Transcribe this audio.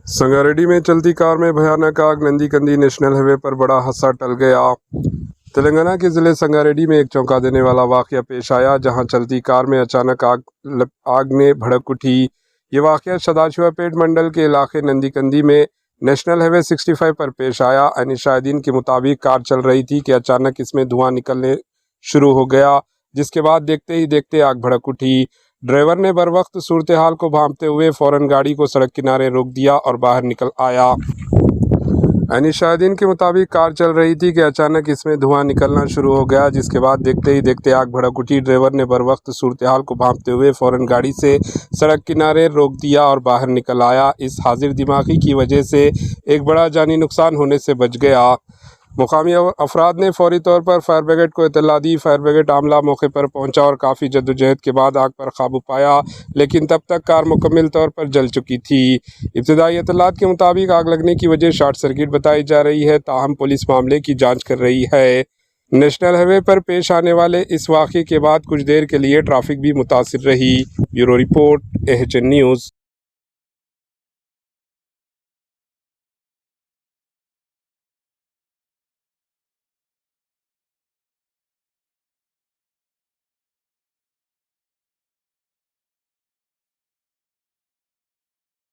संगारेड्डी में चलती कार में भयानक आग, नंदी कंदी नेशनल हाईवे पर बड़ा हादसा टल गया। तेलंगाना के ज़िले संगारेड्डी में एक चौंका देने वाला वाक़या पेश आया, जहां चलती कार में अचानक आग ने भड़क उठी। ये वाक़या सदाशिवपेट मंडल के इलाके नंदी कंदी में नेशनल हाईवे 65 पर पेश आया। अनिल शाहिदीन के मुताबिक कार चल रही थी कि अचानक इसमें धुआं निकलने शुरू हो गया, जिसके बाद देखते ही देखते आग भड़क उठी। ड्राइवर ने बर वक्त सूरत हाल को भांपते हुए फ़ौरन गाड़ी को सड़क किनारे रोक दिया और बाहर निकल आया। अनिल शाहिदीन के मुताबिक कार चल रही थी कि अचानक इसमें धुआं निकलना शुरू हो गया, जिसके बाद देखते ही देखते आग भड़क उठी। ड्राइवर ने बर वक्त सूरत हाल को भांपते हुए फ़ौरन गाड़ी से सड़क किनारे रोक दिया और बाहर निकल आया। इस हाजिर दिमागी की वजह से एक बड़ा जानी नुकसान होने से बच गया। मुकामी अफराद ने फौरी तौर पर फायर ब्रिगेड को इत्तला दी। फायर ब्रिगेड आमला मौके पर पहुंचा और काफ़ी जद्दोजहद के बाद आग पर काबू पाया, लेकिन तब तक कार मुकम्मल तौर पर जल चुकी थी। इब्तिदाई इत्तलात के मुताबिक आग लगने की वजह शॉर्ट सर्किट बताई जा रही है, ताहम पुलिस मामले की जांच कर रही है। नेशनल हाईवे पर पेश आने वाले इस वाक़े के बाद कुछ देर के लिए ट्रैफिक भी मुतासिर रही। Bureau report, AHN news.